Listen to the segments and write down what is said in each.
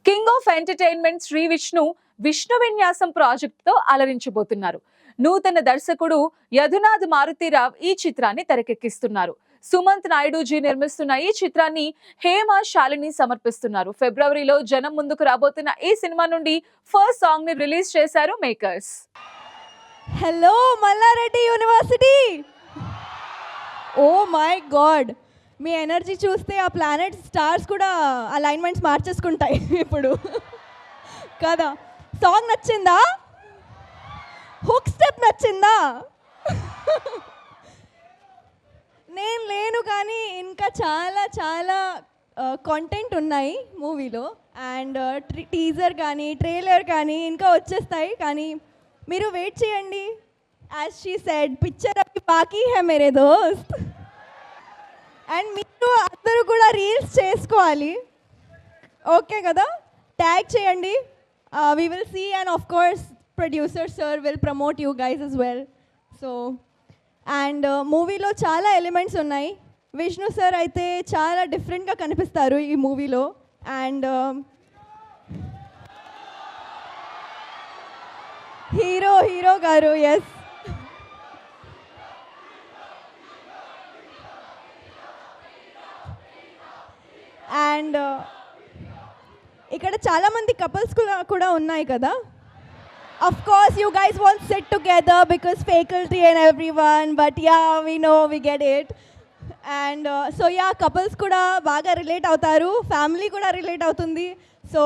King of entertainment Shri Vishnu విన్యాసం ప్రాజెక్టుతో అలరించబోతున్నారు. నూతన దర్శకుడు యదునాథ్ మారుతీరావ్ ఈ చిత్రాన్ని తెరకెక్కిస్తున్నారు. సుమంత్ నాయుడుజీ నిర్మిస్తున్న ఈ చిత్రాన్ని హేమ శాలిని సమర్పిస్తున్నారు. ఫిబ్రవరిలో జనం ముందుకు రాబోతున్న ఈ సినిమా నుండి ఫస్ట్ సాంగ్ ని రిలీజ్ చేశారు makers. Hello Mallareddy university, oh my god, మీ ఎనర్జీ చూస్తే ఆ ప్లానెట్ స్టార్స్ కూడా అలైన్మెంట్స్ మార్చేసుకుంటాయి ఇప్పుడు కదా. సాంగ్ నచ్చిందా? హుక్ స్టెప్ నచ్చిందా? నేను లేను కానీ ఇంకా చాలా చాలా కాంటెంట్ ఉన్నాయి మూవీలో. అండ్ టీజర్ కానీ ట్రైలర్ కానీ ఇంకా వచ్చేస్తాయి, కానీ మీరు వెయిట్ చేయండి. యాజ్ షీ సెడ్, పిక్చర్ అవి బాకీ హై మేరే దోస్త్. అండ్ మీరు అందరూ కూడా రీల్స్ చేసుకోవాలి, ఓకే కదా? ట్యాగ్ చేయండి, we will see. And of course producer sir will promote you guys as well. So and మూవీలో చాలా ఎలిమెంట్స్ ఉన్నాయి. విష్ణు సార్ అయితే చాలా డిఫరెంట్గా కనిపిస్తారు ఈ మూవీలో. అండ్ హీరో గారు, ఎస్, అండ్ ఇక్కడ చాలామంది కపుల్స్ కూడా ఉన్నాయి కదా. Of course, you guys won't sit together because faculty and everyone, but yeah, we know, we get it. And so yeah, couples kuda baga relate avtaru, family kuda relate avutundi. So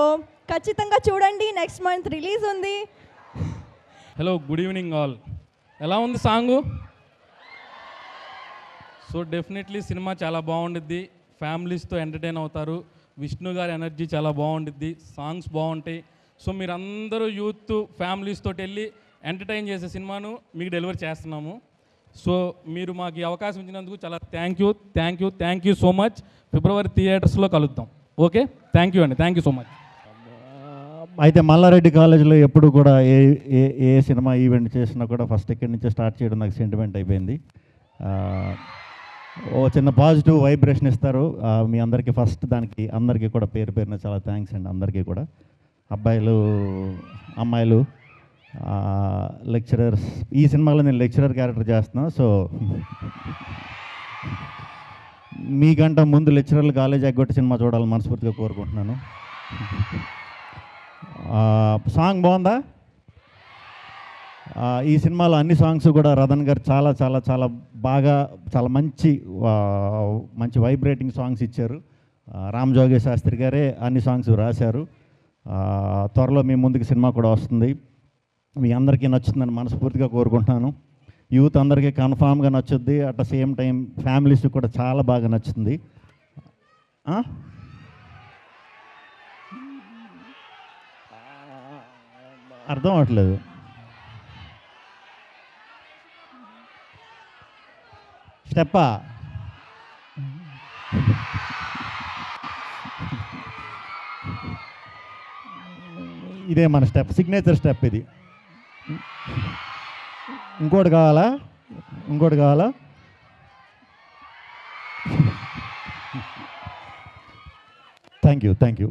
ఖచ్చితంగా చూడండి, next month release ఉంది. Hello, good evening all. ఎలా ఉంది song? So definitely cinema చాలా బాగుండిద్ది, ఫ్యామిలీస్తో entertain అవుతారు. విష్ణు గారి ఎనర్జీ చాలా బాగుండిద్ది, సాంగ్స్ బాగుంటాయి. సో మీరందరూ యూత్ ఫ్యామిలీస్ తోటి వెళ్ళి ఎంటర్టైన్ చేసే సినిమాను మీకు డెలివరీ చేస్తున్నాము. సో మీరు మాకు ఈ అవకాశం ఇచ్చినందుకు చాలా థ్యాంక్ యూ సో మచ్. ఫిబ్రవరి థియేటర్స్లో కలుద్దాం, ఓకే? థ్యాంక్ యూ అండి, థ్యాంక్ యూ సో మచ్. అయితే మల్లారెడ్డి కాలేజీలో ఎప్పుడు కూడా ఏ సినిమా ఈవెంట్ చేసినా కూడా ఫస్ట్ ఇక్కడి నుంచే స్టార్ట్ చేయడం నాకు సెంటిమెంట్ అయిపోయింది. ఓ చిన్న పాజిటివ్ వైబ్రేషన్ ఇస్తారు మీ అందరికీ. ఫస్ట్ దానికి అందరికీ కూడా పేరున చాలా థ్యాంక్స్ అండి అందరికీ కూడా. అబ్బాయిలు, అమ్మాయిలు, లెక్చరర్స్. ఈ సినిమాలో నేను లెక్చరర్ క్యారెక్టర్ చేస్తున్నాను. సో మీకంట ముందు లెక్చరర్లు కాలేజ్ ఎగ్గొట్టి సినిమా చూడాలని మనస్ఫూర్తిగా కోరుకుంటున్నాను. సాంగ్ బాగుందా? ఈ సినిమాలో అన్ని సాంగ్స్ కూడా రతన్ గారు చాలా చాలా చాలా బాగా, చాలా మంచి వైబ్రేటింగ్ సాంగ్స్ ఇచ్చారు. రామ్ జోగే శాస్త్రి గారే అన్ని సాంగ్స్ రాశారు. త్వరలో మీ ముందుకు సినిమా కూడా వస్తుంది. మీ అందరికీ నచ్చుతుందని మనస్ఫూర్తిగా కోరుకుంటున్నాను. యూత్ అందరికీ కన్ఫామ్గా నచ్చుద్ది, అట్ ద సేమ్ టైం ఫ్యామిలీస్కి కూడా చాలా బాగా నచ్చుతుంది. అర్థం అవ్వట్లేదు. స్టెప్పా? ఇదే మన స్టెప్, సిగ్నేచర్ స్టెప్ ఇది. ఇంకోటి కావాలా? Thank you.